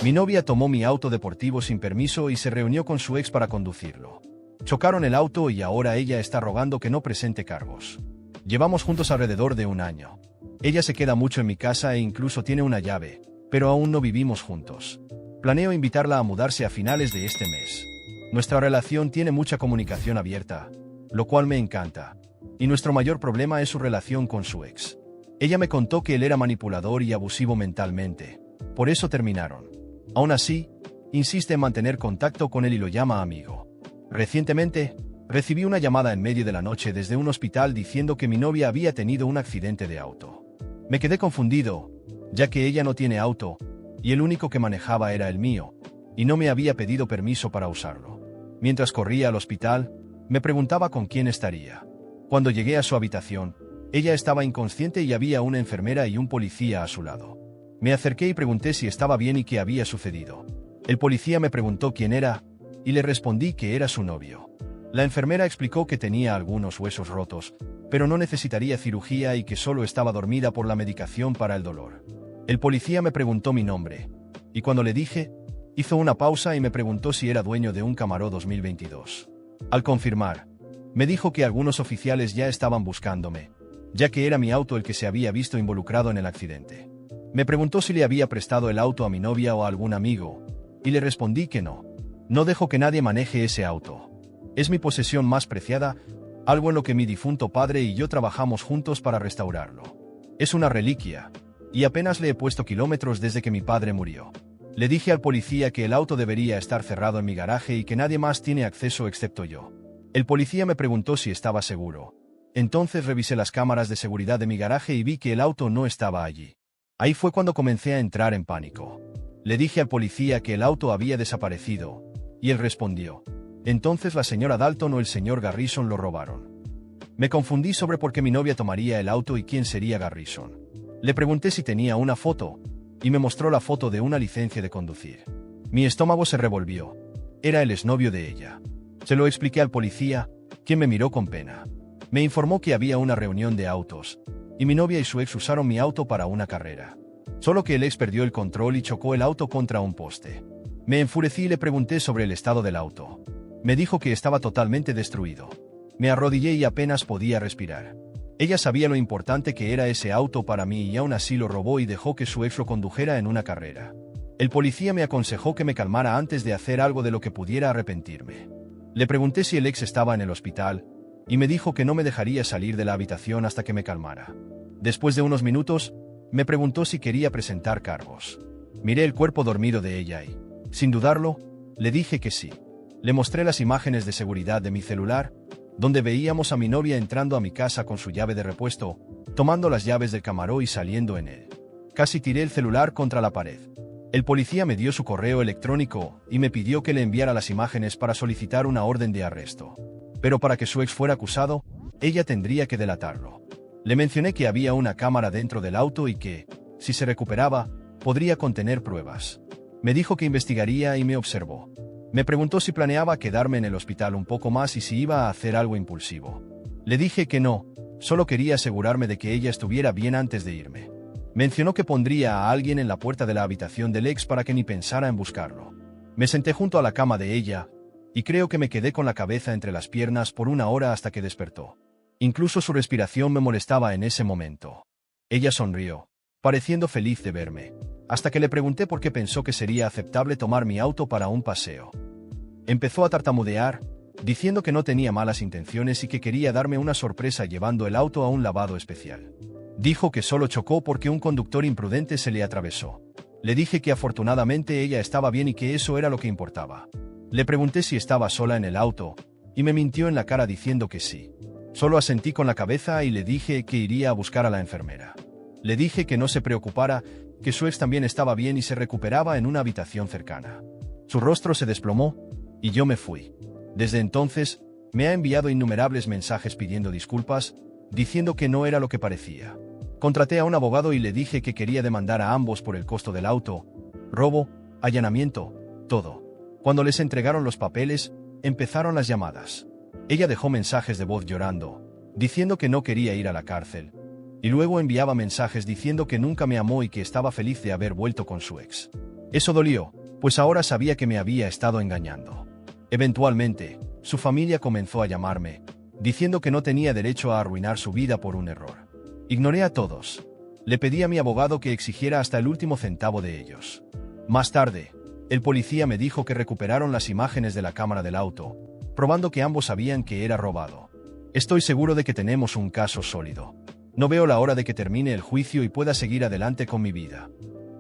Mi novia tomó mi auto deportivo sin permiso y se reunió con su ex para conducirlo. Chocaron el auto y ahora ella está rogando que no presente cargos. Llevamos juntos alrededor de un año. Ella se queda mucho en mi casa e incluso tiene una llave, pero aún no vivimos juntos. Planeo invitarla a mudarse a finales de este mes. Nuestra relación tiene mucha comunicación abierta, lo cual me encanta. Y nuestro mayor problema es su relación con su ex. Ella me contó que él era manipulador y abusivo mentalmente. Por eso terminaron. Aún así, insiste en mantener contacto con él y lo llama amigo. Recientemente, recibí una llamada en medio de la noche desde un hospital diciendo que mi novia había tenido un accidente de auto. Me quedé confundido, ya que ella no tiene auto, y el único que manejaba era el mío, y no me había pedido permiso para usarlo. Mientras corría al hospital, me preguntaba con quién estaría. Cuando llegué a su habitación, ella estaba inconsciente y había una enfermera y un policía a su lado. Me acerqué y pregunté si estaba bien y qué había sucedido. El policía me preguntó quién era, y le respondí que era su novio. La enfermera explicó que tenía algunos huesos rotos, pero no necesitaría cirugía y que solo estaba dormida por la medicación para el dolor. El policía me preguntó mi nombre, y cuando le dije, hizo una pausa y me preguntó si era dueño de un Camaro 2022. Al confirmar, me dijo que algunos oficiales ya estaban buscándome, ya que era mi auto el que se había visto involucrado en el accidente. Me preguntó si le había prestado el auto a mi novia o a algún amigo, y le respondí que no. No dejo que nadie maneje ese auto. Es mi posesión más preciada, algo en lo que mi difunto padre y yo trabajamos juntos para restaurarlo. Es una reliquia, y apenas le he puesto kilómetros desde que mi padre murió. Le dije al policía que el auto debería estar cerrado en mi garaje y que nadie más tiene acceso excepto yo. El policía me preguntó si estaba seguro. Entonces revisé las cámaras de seguridad de mi garaje y vi que el auto no estaba allí. Ahí fue cuando comencé a entrar en pánico. Le dije al policía que el auto había desaparecido, y él respondió: entonces la señora Dalton o el señor Garrison lo robaron. Me confundí sobre por qué mi novia tomaría el auto y quién sería Garrison. Le pregunté si tenía una foto, y me mostró la foto de una licencia de conducir. Mi estómago se revolvió. Era el exnovio de ella. Se lo expliqué al policía, quien me miró con pena. Me informó que había una reunión de autos, y mi novia y su ex usaron mi auto para una carrera. Solo que el ex perdió el control y chocó el auto contra un poste. Me enfurecí y le pregunté sobre el estado del auto. Me dijo que estaba totalmente destruido. Me arrodillé y apenas podía respirar. Ella sabía lo importante que era ese auto para mí y aún así lo robó y dejó que su ex lo condujera en una carrera. El policía me aconsejó que me calmara antes de hacer algo de lo que pudiera arrepentirme. Le pregunté si el ex estaba en el hospital, y me dijo que no me dejaría salir de la habitación hasta que me calmara. Después de unos minutos, me preguntó si quería presentar cargos. Miré el cuerpo dormido de ella y, sin dudarlo, le dije que sí. Le mostré las imágenes de seguridad de mi celular, donde veíamos a mi novia entrando a mi casa con su llave de repuesto, tomando las llaves del Camaro y saliendo en él. Casi tiré el celular contra la pared. El policía me dio su correo electrónico y me pidió que le enviara las imágenes para solicitar una orden de arresto. Pero para que su ex fuera acusado, ella tendría que delatarlo. Le mencioné que había una cámara dentro del auto y que, si se recuperaba, podría contener pruebas. Me dijo que investigaría y me observó. Me preguntó si planeaba quedarme en el hospital un poco más y si iba a hacer algo impulsivo. Le dije que no, solo quería asegurarme de que ella estuviera bien antes de irme. Mencionó que pondría a alguien en la puerta de la habitación del ex para que ni pensara en buscarlo. Me senté junto a la cama de ella, y creo que me quedé con la cabeza entre las piernas por una hora hasta que despertó. Incluso su respiración me molestaba en ese momento. Ella sonrió, pareciendo feliz de verme, hasta que le pregunté por qué pensó que sería aceptable tomar mi auto para un paseo. Empezó a tartamudear, diciendo que no tenía malas intenciones y que quería darme una sorpresa llevando el auto a un lavado especial. Dijo que solo chocó porque un conductor imprudente se le atravesó. Le dije que afortunadamente ella estaba bien y que eso era lo que importaba. Le pregunté si estaba sola en el auto, y me mintió en la cara diciendo que sí. Solo asentí con la cabeza y le dije que iría a buscar a la enfermera. Le dije que no se preocupara, que su ex también estaba bien y se recuperaba en una habitación cercana. Su rostro se desplomó, y yo me fui. Desde entonces, me ha enviado innumerables mensajes pidiendo disculpas, diciendo que no era lo que parecía. Contraté a un abogado y le dije que quería demandar a ambos por el costo del auto, robo, allanamiento, todo. Cuando les entregaron los papeles, empezaron las llamadas. Ella dejó mensajes de voz llorando, diciendo que no quería ir a la cárcel, y luego enviaba mensajes diciendo que nunca me amó y que estaba feliz de haber vuelto con su ex. Eso dolió, pues ahora sabía que me había estado engañando. Eventualmente, su familia comenzó a llamarme, diciendo que no tenía derecho a arruinar su vida por un error. Ignoré a todos. Le pedí a mi abogado que exigiera hasta el último centavo de ellos. Más tarde, el policía me dijo que recuperaron las imágenes de la cámara del auto, probando que ambos sabían que era robado. Estoy seguro de que tenemos un caso sólido. No veo la hora de que termine el juicio y pueda seguir adelante con mi vida.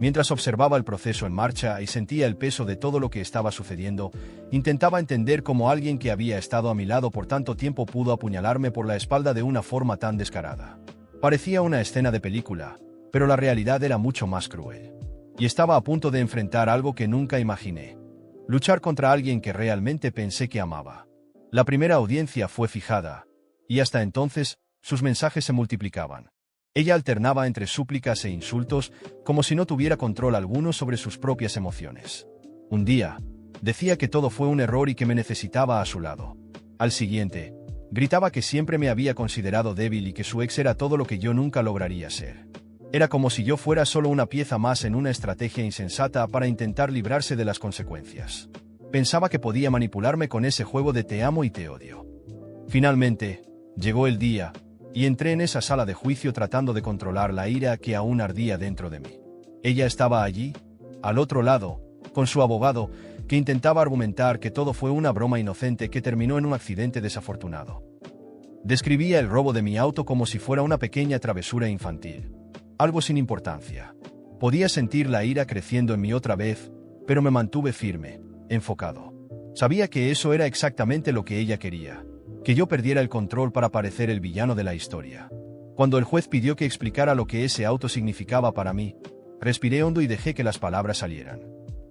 Mientras observaba el proceso en marcha y sentía el peso de todo lo que estaba sucediendo, intentaba entender cómo alguien que había estado a mi lado por tanto tiempo pudo apuñalarme por la espalda de una forma tan descarada. Parecía una escena de película, pero la realidad era mucho más cruel. Y estaba a punto de enfrentar algo que nunca imaginé. Luchar contra alguien que realmente pensé que amaba. La primera audiencia fue fijada, y hasta entonces, sus mensajes se multiplicaban. Ella alternaba entre súplicas e insultos, como si no tuviera control alguno sobre sus propias emociones. Un día, decía que todo fue un error y que me necesitaba a su lado. Al siguiente, gritaba que siempre me había considerado débil y que su ex era todo lo que yo nunca lograría ser. Era como si yo fuera solo una pieza más en una estrategia insensata para intentar librarse de las consecuencias. Pensaba que podía manipularme con ese juego de te amo y te odio. Finalmente, llegó el día, y entré en esa sala de juicio tratando de controlar la ira que aún ardía dentro de mí. Ella estaba allí, al otro lado, con su abogado, que intentaba argumentar que todo fue una broma inocente que terminó en un accidente desafortunado. Describía el robo de mi auto como si fuera una pequeña travesura infantil. Algo sin importancia. Podía sentir la ira creciendo en mí otra vez, pero me mantuve firme, enfocado. Sabía que eso era exactamente lo que ella quería, que yo perdiera el control para parecer el villano de la historia. Cuando el juez pidió que explicara lo que ese auto significaba para mí, respiré hondo y dejé que las palabras salieran.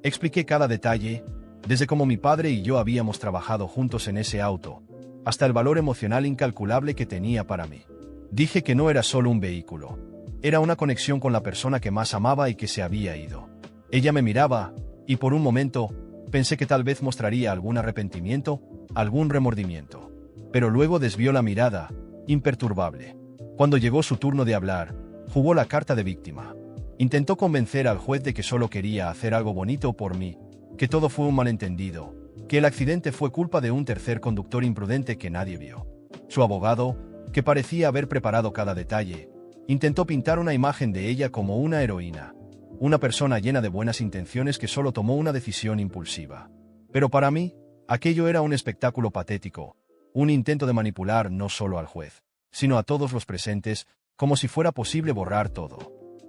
Expliqué cada detalle, desde cómo mi padre y yo habíamos trabajado juntos en ese auto, hasta el valor emocional incalculable que tenía para mí. Dije que no era solo un vehículo, era una conexión con la persona que más amaba y que se había ido. Ella me miraba, y por un momento, pensé que tal vez mostraría algún arrepentimiento, algún remordimiento. Pero luego desvió la mirada, imperturbable. Cuando llegó su turno de hablar, jugó la carta de víctima. Intentó convencer al juez de que solo quería hacer algo bonito por mí, que todo fue un malentendido, que el accidente fue culpa de un tercer conductor imprudente que nadie vio. Su abogado, que parecía haber preparado cada detalle, intentó pintar una imagen de ella como una heroína, una persona llena de buenas intenciones que solo tomó una decisión impulsiva. Pero para mí, aquello era un espectáculo patético, un intento de manipular no solo al juez, sino a todos los presentes, como si fuera posible borrar todo.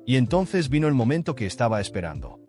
Y entonces vino el momento que estaba esperando.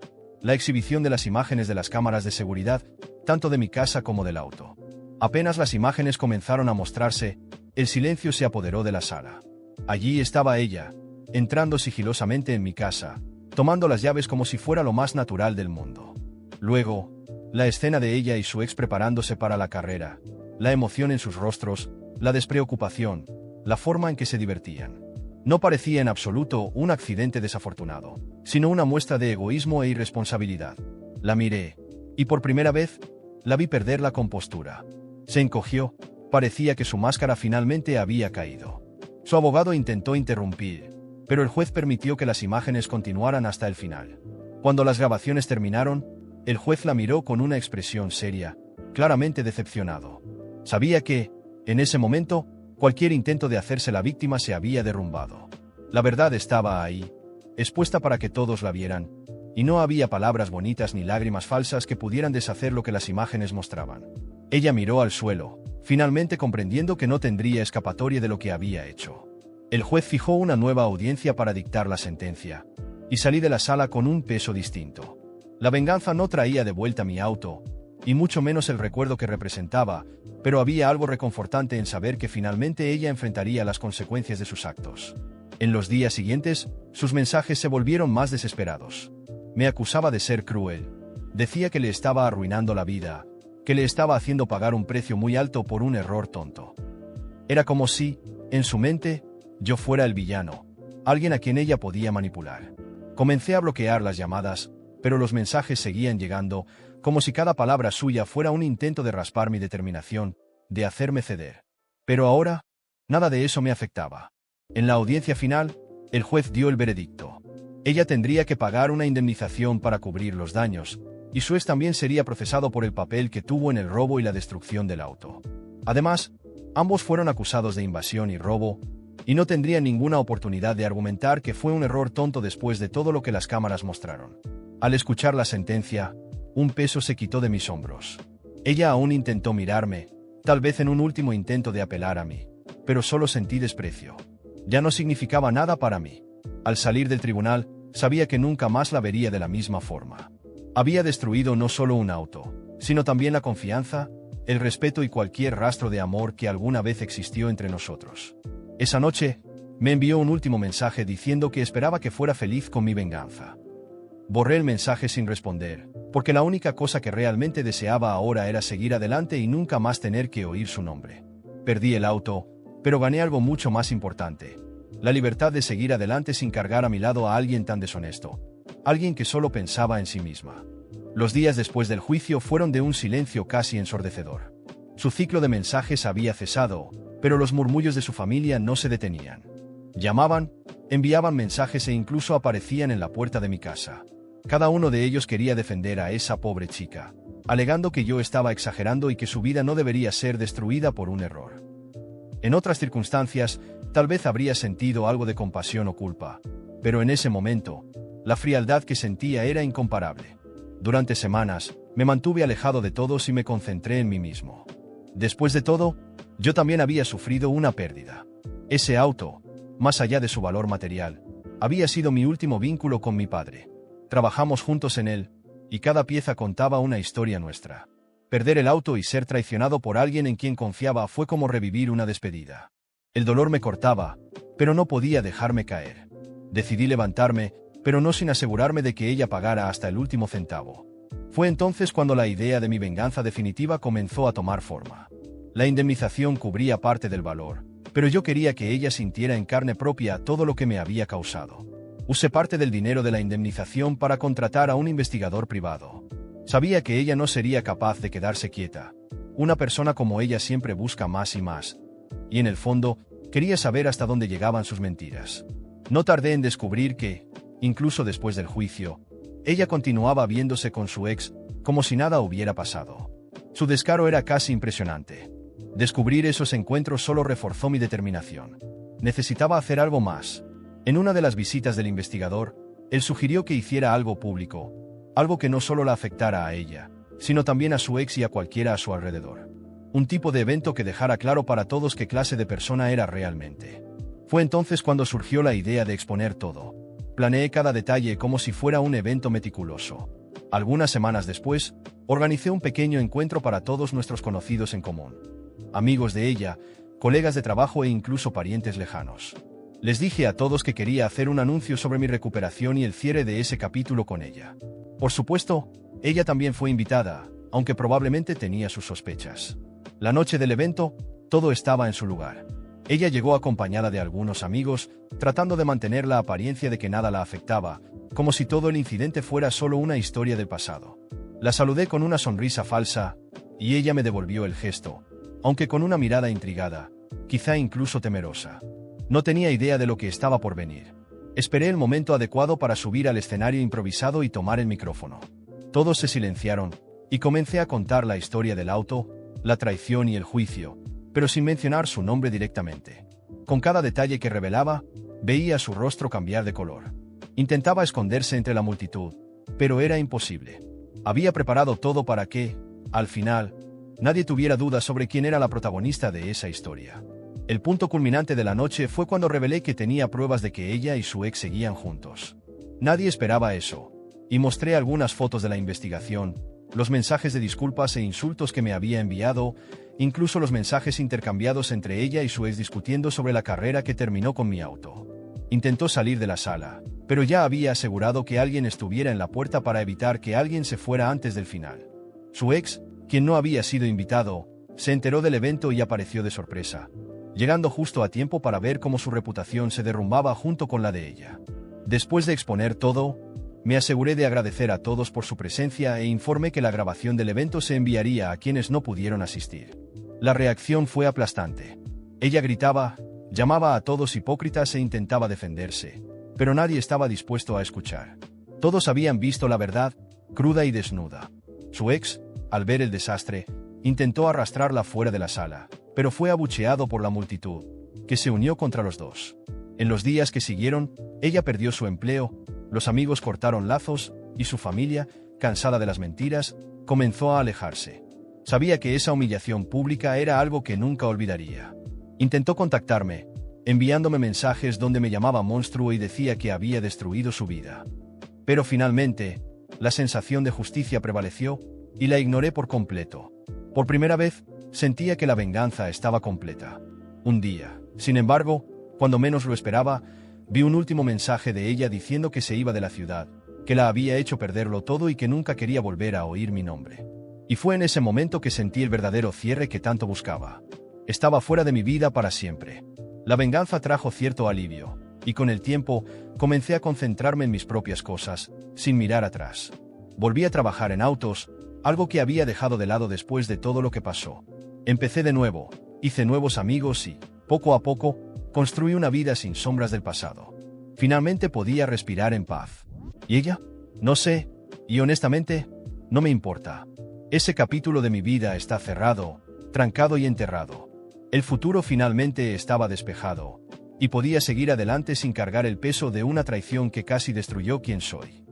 La exhibición de las imágenes de las cámaras de seguridad, tanto de mi casa como del auto. Apenas las imágenes comenzaron a mostrarse, el silencio se apoderó de la sala. Allí estaba ella, entrando sigilosamente en mi casa, tomando las llaves como si fuera lo más natural del mundo. Luego, la escena de ella y su ex preparándose para la carrera, la emoción en sus rostros, la despreocupación, la forma en que se divertían. No parecía en absoluto un accidente desafortunado, sino una muestra de egoísmo e irresponsabilidad. La miré, y por primera vez, la vi perder la compostura. Se encogió, parecía que su máscara finalmente había caído. Su abogado intentó interrumpir, pero el juez permitió que las imágenes continuaran hasta el final. Cuando las grabaciones terminaron, el juez la miró con una expresión seria, claramente decepcionado. Sabía que, en ese momento, cualquier intento de hacerse la víctima se había derrumbado. La verdad estaba ahí, expuesta para que todos la vieran, y no había palabras bonitas ni lágrimas falsas que pudieran deshacer lo que las imágenes mostraban. Ella miró al suelo, finalmente comprendiendo que no tendría escapatoria de lo que había hecho. El juez fijó una nueva audiencia para dictar la sentencia, y salí de la sala con un peso distinto. La venganza no traía de vuelta mi auto, y mucho menos el recuerdo que representaba, pero había algo reconfortante en saber que finalmente ella enfrentaría las consecuencias de sus actos. En los días siguientes, sus mensajes se volvieron más desesperados. Me acusaba de ser cruel. Decía que le estaba arruinando la vida, que le estaba haciendo pagar un precio muy alto por un error tonto. Era como si, en su mente, yo fuera el villano, alguien a quien ella podía manipular. Comencé a bloquear las llamadas, pero los mensajes seguían llegando, como si cada palabra suya fuera un intento de raspar mi determinación, de hacerme ceder. Pero ahora, nada de eso me afectaba. En la audiencia final, el juez dio el veredicto. Ella tendría que pagar una indemnización para cubrir los daños, y su ex también sería procesado por el papel que tuvo en el robo y la destrucción del auto. Además, ambos fueron acusados de invasión y robo, y no tendrían ninguna oportunidad de argumentar que fue un error tonto después de todo lo que las cámaras mostraron. Al escuchar la sentencia, un peso se quitó de mis hombros. Ella aún intentó mirarme, tal vez en un último intento de apelar a mí, pero solo sentí desprecio. Ya no significaba nada para mí. Al salir del tribunal, sabía que nunca más la vería de la misma forma. Había destruido no solo un auto, sino también la confianza, el respeto y cualquier rastro de amor que alguna vez existió entre nosotros. Esa noche, me envió un último mensaje diciendo que esperaba que fuera feliz con mi venganza. Borré el mensaje sin responder, porque la única cosa que realmente deseaba ahora era seguir adelante y nunca más tener que oír su nombre. Perdí el auto, pero gané algo mucho más importante: la libertad de seguir adelante sin cargar a mi lado a alguien tan deshonesto, alguien que solo pensaba en sí misma. Los días después del juicio fueron de un silencio casi ensordecedor. Su ciclo de mensajes había cesado, pero los murmullos de su familia no se detenían. Llamaban, enviaban mensajes e incluso aparecían en la puerta de mi casa. Cada uno de ellos quería defender a esa pobre chica, alegando que yo estaba exagerando y que su vida no debería ser destruida por un error. En otras circunstancias, tal vez habría sentido algo de compasión o culpa, pero en ese momento, la frialdad que sentía era incomparable. Durante semanas, me mantuve alejado de todos y me concentré en mí mismo. Después de todo, yo también había sufrido una pérdida. Ese auto, más allá de su valor material, había sido mi último vínculo con mi padre. Trabajamos juntos en él, y cada pieza contaba una historia nuestra. Perder el auto y ser traicionado por alguien en quien confiaba fue como revivir una despedida. El dolor me cortaba, pero no podía dejarme caer. Decidí levantarme, pero no sin asegurarme de que ella pagara hasta el último centavo. Fue entonces cuando la idea de mi venganza definitiva comenzó a tomar forma. La indemnización cubría parte del valor, pero yo quería que ella sintiera en carne propia todo lo que me había causado. Usé parte del dinero de la indemnización para contratar a un investigador privado. Sabía que ella no sería capaz de quedarse quieta. Una persona como ella siempre busca más y más. Y en el fondo, quería saber hasta dónde llegaban sus mentiras. No tardé en descubrir que, incluso después del juicio, ella continuaba viéndose con su ex, como si nada hubiera pasado. Su descaro era casi impresionante. Descubrir esos encuentros solo reforzó mi determinación. Necesitaba hacer algo más. En una de las visitas del investigador, él sugirió que hiciera algo público, algo que no solo la afectara a ella, sino también a su ex y a cualquiera a su alrededor. Un tipo de evento que dejara claro para todos qué clase de persona era realmente. Fue entonces cuando surgió la idea de exponer todo. Planeé cada detalle como si fuera un evento meticuloso. Algunas semanas después, organicé un pequeño encuentro para todos nuestros conocidos en común. Amigos de ella, colegas de trabajo e incluso parientes lejanos. Les dije a todos que quería hacer un anuncio sobre mi recuperación y el cierre de ese capítulo con ella. Por supuesto, ella también fue invitada, aunque probablemente tenía sus sospechas. La noche del evento, todo estaba en su lugar. Ella llegó acompañada de algunos amigos, tratando de mantener la apariencia de que nada la afectaba, como si todo el incidente fuera solo una historia del pasado. La saludé con una sonrisa falsa, y ella me devolvió el gesto, aunque con una mirada intrigada, quizá incluso temerosa. No tenía idea de lo que estaba por venir. Esperé el momento adecuado para subir al escenario improvisado y tomar el micrófono. Todos se silenciaron, y comencé a contar la historia del auto, la traición y el juicio, pero sin mencionar su nombre directamente. Con cada detalle que revelaba, veía su rostro cambiar de color. Intentaba esconderse entre la multitud, pero era imposible. Había preparado todo para que, al final, nadie tuviera dudas sobre quién era la protagonista de esa historia. El punto culminante de la noche fue cuando revelé que tenía pruebas de que ella y su ex seguían juntos. Nadie esperaba eso, y mostré algunas fotos de la investigación, los mensajes de disculpas e insultos que me había enviado, incluso los mensajes intercambiados entre ella y su ex discutiendo sobre la carrera que terminó con mi auto. Intentó salir de la sala, pero ya había asegurado que alguien estuviera en la puerta para evitar que alguien se fuera antes del final. Su ex, quien no había sido invitado, se enteró del evento y apareció de sorpresa, llegando justo a tiempo para ver cómo su reputación se derrumbaba junto con la de ella. Después de exponer todo, me aseguré de agradecer a todos por su presencia e informé que la grabación del evento se enviaría a quienes no pudieron asistir. La reacción fue aplastante. Ella gritaba, llamaba a todos hipócritas e intentaba defenderse, pero nadie estaba dispuesto a escuchar. Todos habían visto la verdad, cruda y desnuda. Su ex, al ver el desastre, intentó arrastrarla fuera de la sala, pero fue abucheado por la multitud, que se unió contra los dos. En los días que siguieron, ella perdió su empleo, los amigos cortaron lazos, y su familia, cansada de las mentiras, comenzó a alejarse. Sabía que esa humillación pública era algo que nunca olvidaría. Intentó contactarme, enviándome mensajes donde me llamaba monstruo y decía que había destruido su vida. Pero finalmente, la sensación de justicia prevaleció, y la ignoré por completo. Por primera vez, sentía que la venganza estaba completa. Un día, sin embargo, cuando menos lo esperaba, vi un último mensaje de ella diciendo que se iba de la ciudad, que la había hecho perderlo todo y que nunca quería volver a oír mi nombre. Y fue en ese momento que sentí el verdadero cierre que tanto buscaba. Estaba fuera de mi vida para siempre. La venganza trajo cierto alivio, y con el tiempo, comencé a concentrarme en mis propias cosas, sin mirar atrás. Volví a trabajar en autos, algo que había dejado de lado después de todo lo que pasó. Empecé de nuevo, hice nuevos amigos y, poco a poco, construí una vida sin sombras del pasado. Finalmente podía respirar en paz. ¿Y ella? No sé, y honestamente, no me importa. Ese capítulo de mi vida está cerrado, trancado y enterrado. El futuro finalmente estaba despejado, y podía seguir adelante sin cargar el peso de una traición que casi destruyó quien soy.